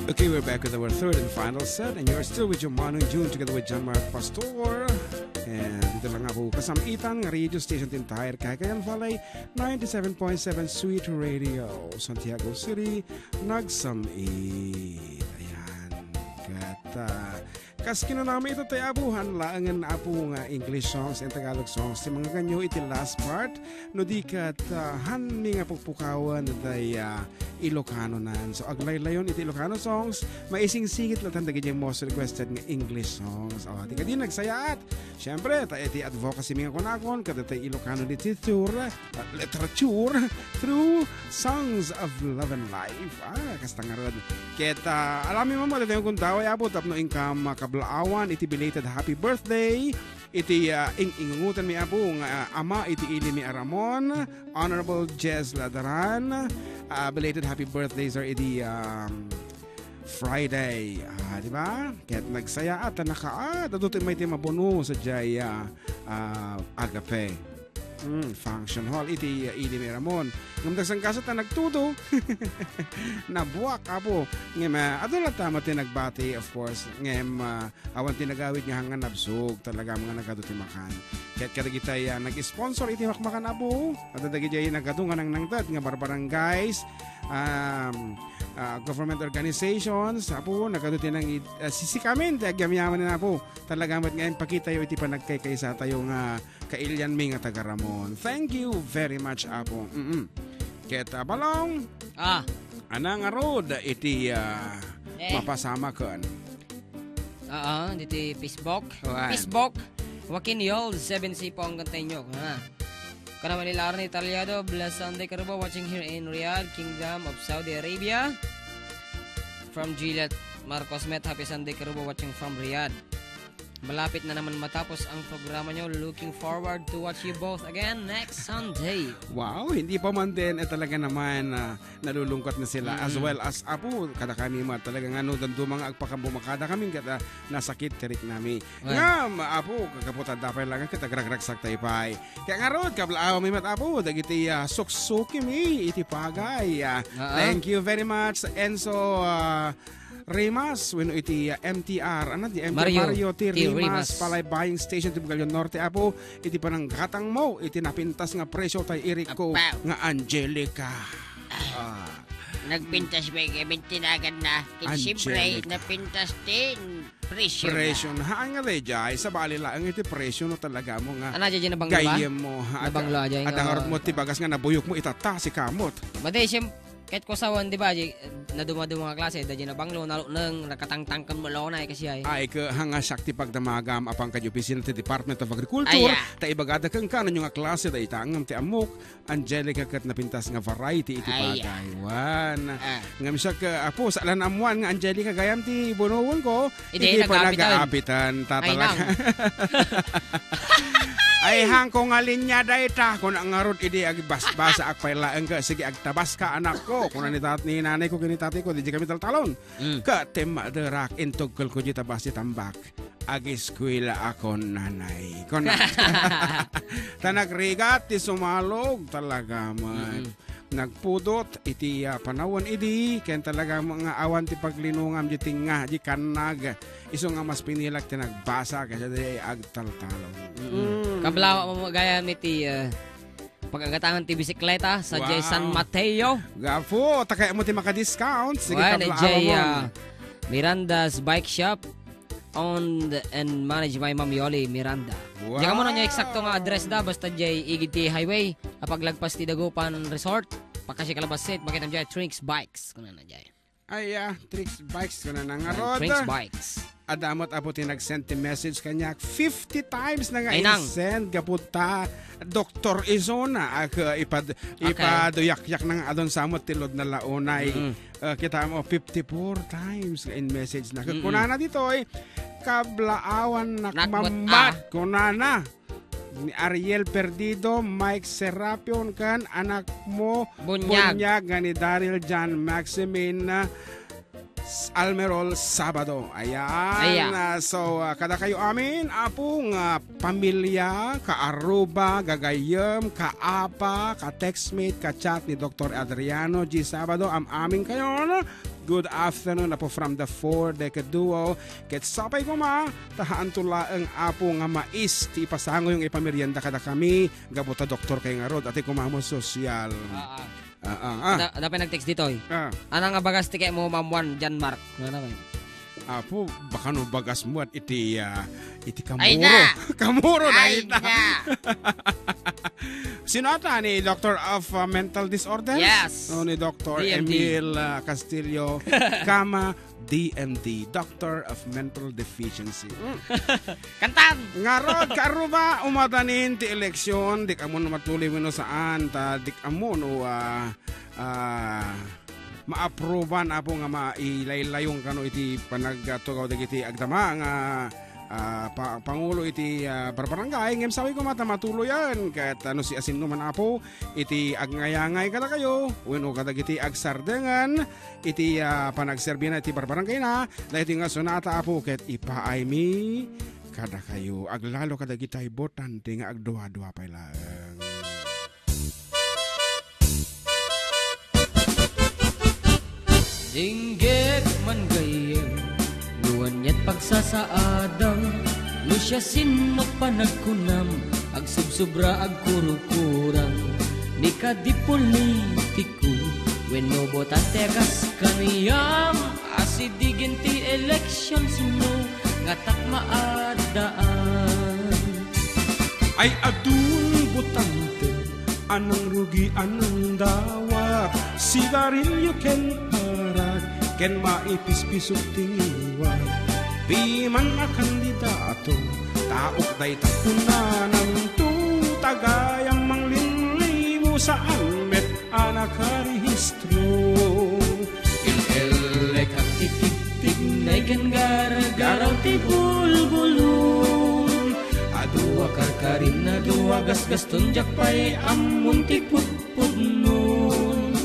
Okay, we're back with our third and final set, and you're still with your Manong June together with John Mark Pastor. And dito lang nga po kasamitan ng radio station Tintayar Cagayan Valley 97.7 Sweet Radio Santiago City nagsamit. Ayan. Kas kinunami ito tayo abuhan laangan apo nga English songs and Tagalog songs. Si mga ganyo iti last part no di kat hanmi nga pagpukawan tayo Ilocano nan. So aglaylayon iti Ilocano songs, maising-singit na tandagin yung most requested nga English songs. O, di ka din nagsayaat. Siyempre, tayo iti advocacy mga kunakon, kada tayo Ilocano literature through songs of love and life. Kastangarod. Kita, alamin mo mo, tayo kung taway abot, tapno income kablaawan, iti belated happy birthday, iti ingungutan mi apo nga ama iti ili mi Aramon, Honorable Jez Ladaran, belated happy birthdays are iti Friday, di ba? Kaya nagsaya at nakaat may mabuno sa jaya agape. Function hall iti ili mi Ramon ngam dagsang kasat na nagtudo nabuak apo ngem adto lang tama tinagbati of course ngem awan tinagawid nga hangan nabsog talaga mga nagaduti makan ket kada kita nag-sponsor iti makmakan apo at dagi jay nagadungan ng nangtad nga barbarangays government organizations apo nagaduti ng sisikamen agyamyaman na apo talaga mat ngayon pakita yo iti panagkaykaysa tayo nga kailyan mi nga taga Ramon. Thank you very much apo. Keta balong. Anang arod iti mapasama kan. Diti Facebook. Facebook. Joaquin Yol 7C po ang gantay nyo. Kana Manilar ni Italiado, blessed Sunday Karubo watching here in Riyadh, Kingdom of Saudi Arabia. From Juliet Marcos Met, happy Sunday Karubo watching from Riyadh. Malapit na naman matapos ang programa nyo. Looking forward to watch you both again next Sunday. Wow, hindi pa man din talaga naman nalulungkot na sila as well as apo kada kami talagang dandu mga agpakabumakada kami kada nasakit tirik nami. Ngam apo kakaputan dapat lang kita gragragsak tayo pay. Kaya nga rod kablaaw may apo dagiti suksuki mi iti pagay. Thank you very much Enzo Rimas, when iti MTR, di Mario T. Rimas, palay buying station ti Bugalyon Norte, apo, iti panang gatang mo, iti napintas nga presyo tay Eriko nga Angelica. Nagpintas ba yung tinagan na, siyempre, napintas din, presyo na. Haan nga lejay, sa balila, ang iti presyo no talaga mo nga, dyan nabanglo ba? Gayem mo, nabanglo dyan. At ang mo ti bagas nga nabuyok mo, itata si kamot. Baday, kahit ko sawan, di ba, na dumaduma mga klase, dahil na banglo, nang nakatangtangkan mo lang na kasi ay. Ay, hanga sakti pagdamagam apang kadyupisin ti Department of Agriculture, ta ibagada kang kanon yung klase, da itangam ti amok, Angelica kat napintas nga variety iti pagaywan. Ngam siya ka, apo, sa alan amuan nga Angelica gayam ti bunuwan ko, iti pa nag-aapitan, tatalaga. Ay hangko nga linya dayta kung ang arod idi agbasbasa akpailaan ka sige agtabas ka anak ko kung ni nanay ko kini tatay ko di kami taltalon ka tema derak intugkol ko di tabasi tambak agiskwila ako nanay kon tanagrigat ti sumalog talaga man nagpudot iti panawan idi ken talaga mga awan ti paglinungam di tinga di kanag iso nga mas pinilak ti nagbasa kasi di agtaltalon. Kablaw mo gaya iti pag-agatangan ti bisikleta sa J. San Mateo. Gapo, takay mo ti maka-discount. Sige, kablaw mo. Miranda's Bike Shop owned and managed by Ma'am Yoli Miranda. Wow. Diyan mo na niya eksakto nga address da basta J. Igiti Highway apaglagpas ti Dagupan Resort pakasi kalabasit makita mo dyan Trinks Bikes kuno na dyan. Ay, Trinks Bikes kuno na nga rod. Trinks Bikes. Adamot apo nag-send ti message kanya 50 times na nga i-send kaputa Dr. Izona ipaduyak-yak ng adon samot tilod na launay kita mo 54 times in message na kunana dito kablaawan nakmamat kunana ni Ariel Perdido, Mike Serapion kan anak mo Bunyag ni Daryl John Maximin Almerol Sabado. Ayan. So, kada kayo amin, apong pamilya, ka-aruba, gagayem, ka-apa, ka-textmate, ka-chat ni Dr. Adriano G. Sabado, am amin kayo, good afternoon apo from the 4 decade duo. Ket sapay ko tahaan tula ang apo nga mais ti pasango yung ipamerienda kada kami gabuta doktor kay nga rod ati kumamo sosyal. Dapat nag-text dito eh. Anang nga bagas ti kay mo Ma'am Juan Jan Mark. Ano naman? Apo, baka no bagas mo at iti kamuro. Ay na! Kamuro na Ay ita. na! Sino ata ni Doctor of Mental Disorders? Yes. Ni Dr. DMD. Emil Castillo, Kama, DMD, Doctor of Mental Deficiency. Kantan! Ngarod, karuba, umadanin ti eleksyon, dik amon matuloy mo saan, dik amon ma-approvean apo nga mailaylayong kano iti panagtugaw dagiti agdama nga pangulo iti barbarangay ngem sawi ko matuluyan ket ano si asin man apo iti agngayangay kada kayo wenno kadagiti agsardengan iti panagserbi na iti barbarangay na dahiti nga sonata apo ket ipaay mi kada kayo aglalo kadagiti botante nga agduwa-duwa pay lang. Dinggit man gayem nuwan niya't pagsasaadang no siya sinok panagkunam ag subsubra ag kurukurang ni kadi politiko wenno botate gas kaniyam asidigin ti election sino nga takmaadaan ay adun botante anang rugi anang dawa sigarilyo ken harag ken maipispisok tingiwa di man a kandidato taok day takunan tu tagayang manglinlimu saan met anak karehistro ilelek ang titig nay ken garagaraw ti bulbulong adua karkarin na dua gasgaston jakpay amun ti putpudnon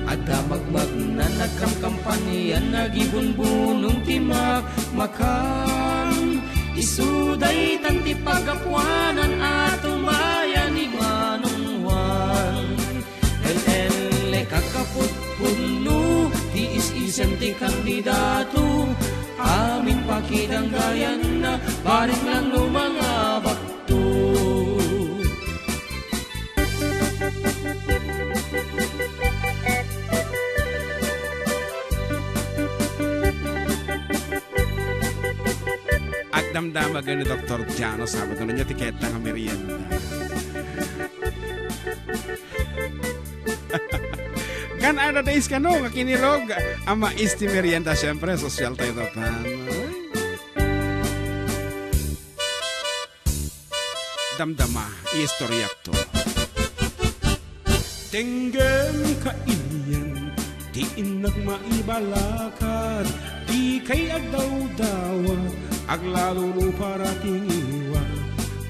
ada magmag na nagkamkampanian nagibunbunong ti makmakang isuday tan ti pagapuanan at umayan ni Manong Juan el kakaputpuno ti is-isen ti kandidato amin pakidanggayan na paring lang no mga bakto. at damdamagan ni Dr. Jano Sabado na niya tiketa nga merienda. Kan ada days ka no, nga kinilog, ang mais ti merienda, syempre, social tayo tatan. Damdama, iistoryak to. Tenggem ka iniyan, di inag maibalakad, di kay agdaw-dawa, aglalo no para tingiwa.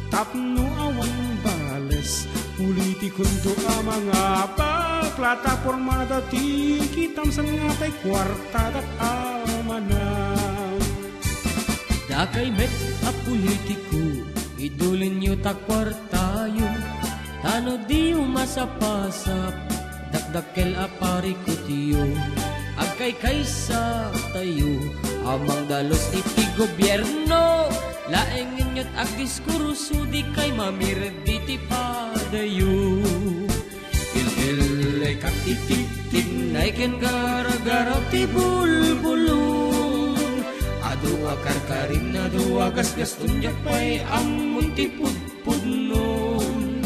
Tapno awang bales, politikon to ang mga plataforma dati kitam sa nga tay kwarta dat almanang. Dakay met a politiko, idulin nyo takwartayo, tano di umasapasap, dakdakel apari kutiyo, agkay kaysa tayo, amang dalos iti gobyerno, laengin nyo't ag diskurso di kay mamirdi ti padayo. Il-il kak titig nay ken gara-gara ti bulbulong, adu akarkarin adu agas-gaston jakpay amun ti pudpudnon,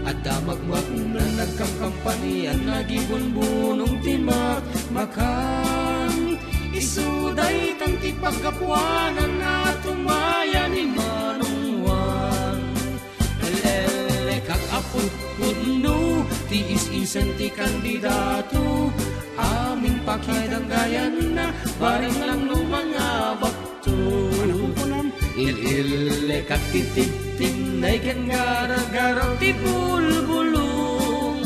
adda magmag na nagkamkampanian nagibunbunong ti makmakang isuday tan ti pagkapuanan na tumayan ni Manong Juan el kak apudpudno ti is-isen ti kandidato aming pakidanggayan na bareng lang no mga bakto. Il-il kak titig nay ken gara-garaw ti bulbulong,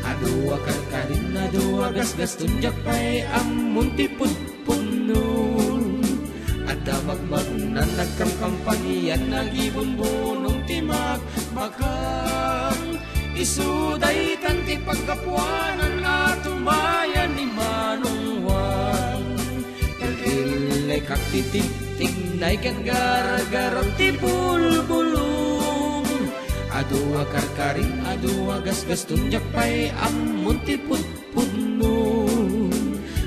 adu akarkarin adu agas-gaston jakpay amun ti pudpudnon, adda magmag na nagkamkampanian nagibunbunong ti makmakang isuday tan ti pagkapuanan at umayan ni Manong Juan Kay kaktitig Tignay kan gar-garang ti bulbulong. Adua karkaring, adua gasgaston jakpay amon ti putpudnon.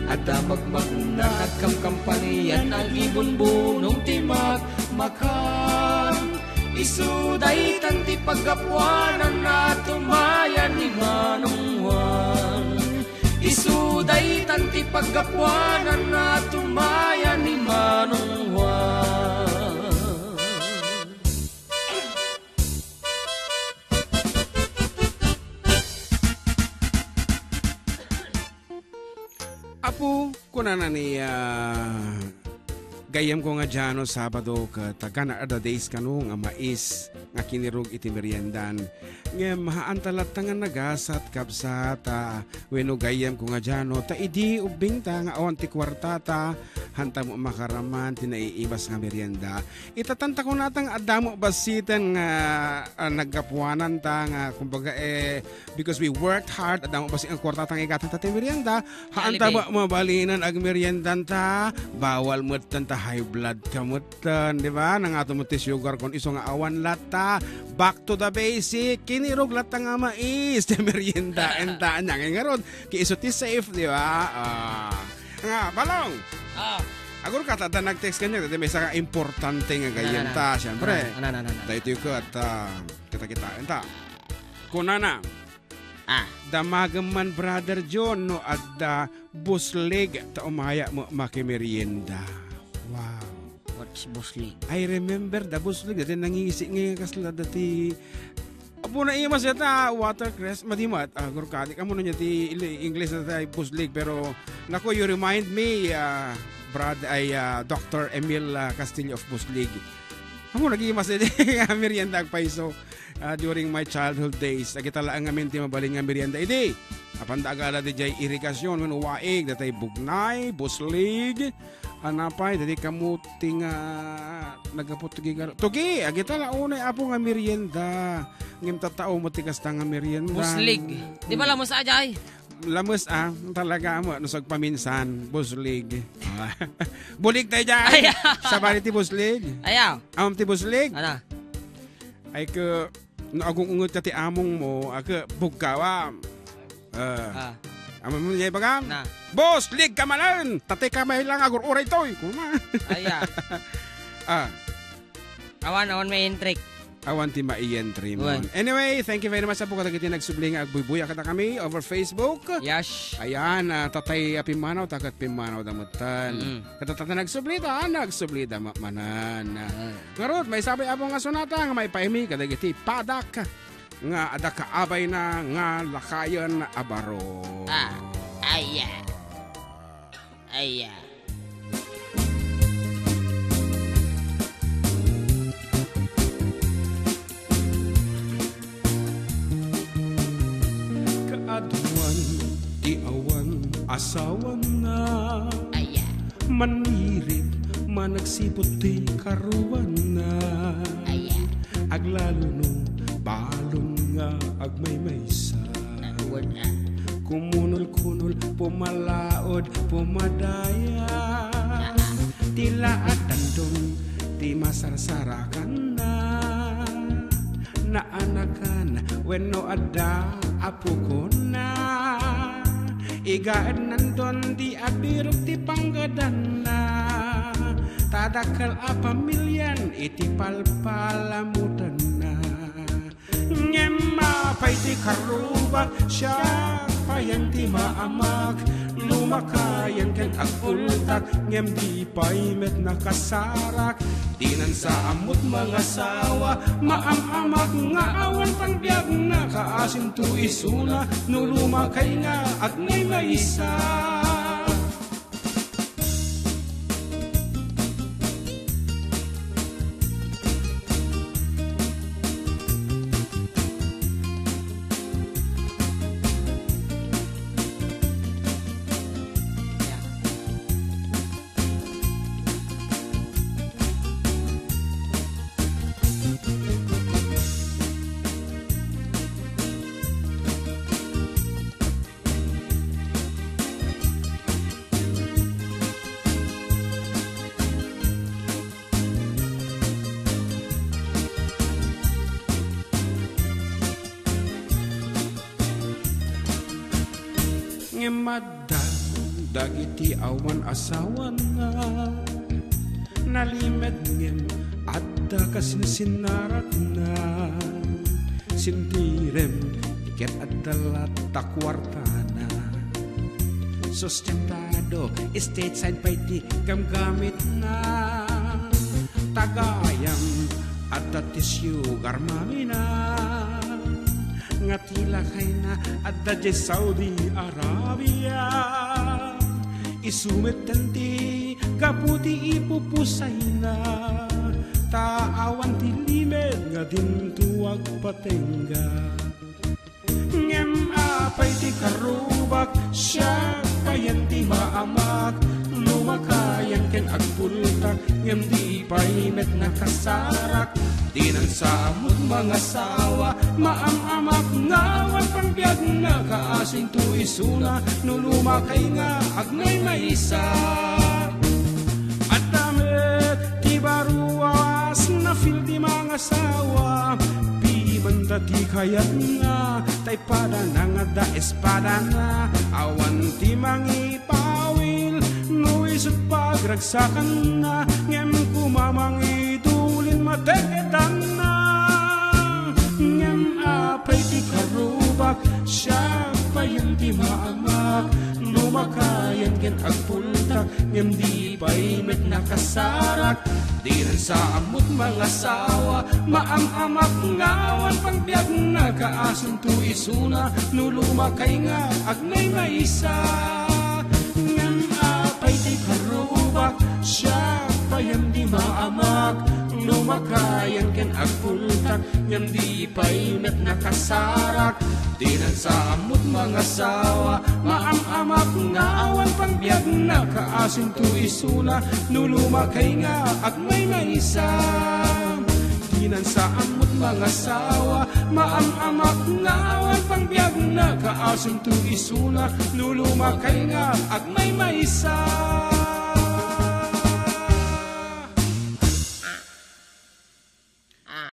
Ada magmag na agkamkampanian ang ibon-bunong ti magmakan. Isuday tan ti paggapuanan na tumayan ni Manong Juan. Isuday tan ti paggapuanan na tumayan ni Manong Juan. Apo, kuna na ni gayam ko nga dyan Sabado ka tagana ada days kanu nga mais nga kinirog iti meriendan. Nga mahaantalat nga nagasat kapsat weno gayam ko nga dyan ta idi ubing ta nga awan ti kwartata hanta mo makaraman tinaiibas nga merienda. Itatanta ko natang adamo basitan nga nagkapuanan ta nga kumbaga because we worked hard adamo basi ang kwartata nga igatan ta ti merienda haanta ba mabalinan ag meriendan ta bawal mo ta high blood kamutan, di ba? Nang ato mo ti sugar kon iso nga awan lata. Back to the basic. Kinirog lata nga mais. Ti merienda. Entaan niya. Ngayon ron, kiiso ti safe, di ba? Nga, balong. Agur ka tada nag-text kanya. Dati may isa ka importante nga gayem ta. Siyempre. Tayo tiyo ko at kita-kitain ta. Kunana. Damagaman brother John no at buslig ta umaya mo makimerienda. Wow. What's buslig? I remember the buslig. Dati nangisi ngayon kasla dati. Apo na iya mas yata watercress. Madimat. Gurkadi. Amo na niya ti English na tayo buslig. Pero nako you remind me Dr. Emil Castillo of Buslig. Amo nag-iya mas yata merienda agpaiso. During my childhood days, agitala ang amin ti mabaling nga merienda. Idi, apanda agala di jay irigasyon, waig, datay bugnay, buslig, anapay, dati kamuting nagapot tugi, agitala unay apo nga merienda. Ngim tatao mo tikas ta nga merienda. Buslig. Di ba lamos ajay? Lamos talaga mo, nusag paminsan, buslig. Bulig tayo dyan. Sabari ti buslig. Ayaw. Ti buslig. Ano? Ay ka, no agong ungot ka ti among mo, aga bugkawa. Amon mo niya bagam? Na. Boss, lig ka malan! Tatay kamay lang agur uray toy. Kuma. Aya. Awan may intrik. Awan ti maientry mo. Anyway, thank you very much sa po katagiti nagsubling agbuy-buy akata kami over Facebook. Yes. Ayan, tatay Pimanaw, tagat Pimanaw damutan. Katatata nagsublida manan. Ngarot, may sabay abong nga sunata nga may paimi kadagiti padak nga adaka abay na nga lakayan abaro. Aya. Aduan, iawan, asawan na. Aya. Manirit, managsipot ti karuan na. Aya. Aglalo no, balon nga agmaymaysa. Wala. Kumunol-kunol, pumalaod, pumadaya. Tila at tandong, ti masarsarakan na. Naanakan, wenno ada apo ko na. Igaan nandun di abirog ti panggadan na. Tadakal a pamilyan iti palpalamutan na. Ngema pa'y ti karuba siya payan ti maamak. Lumakayan ken agultak ngem di pa'y met nakasarak. Tinan sa amot mga sawa, maamamak nga awan pangbiag na kaasin tu isuna, nulumakay nga agnay maisa. Ngemadan dagiti awan asawan na nalimed ngem adda kasinsinnarat na sintirem iket adalat takwartana sustentado stateside pa iti gamgamit na tagayam adda tisyu garmamina nga tila kay na adda di Saudi Arabia isumit tanti kaputi ipupusay na taawan ti limed nga dintuwag patengga ngem apay ti karubak siya payan ti maamak lumakayan ken agpultak ngem di paimet na kasarak di nang samot mga sawa maamamak ngawan pangbiag na kaasing tu isuna nulumakay nga agnay maisa at damit ti baruas na fil di mga sawa pibanda ti kayat nga tay pada nga da espada na awan ti mangipawil nuisot pagragsakan na ngem kumamangit mateketan na ngem apay ti karubak siya payan ti maamak lumakayan ken agpultak ngem di paimet nakasarak di rin sa amot mga sawa maamamak ngawan pangbiag na kaasong tu isuna nulumakay nga agnay maisa ngem apay ti karubak siya payan di maamak lumakayan ken agpultak ngem di paimet nakasarak di nan sa amot mga sawa maamamak nga awan pangbiag na kaasing tu isuna nulumakay nga agnay maisa di nan sa amot mga sawa maamamak nga awan pangbiag na kaasing tu isuna nulumakay nga agnay maisa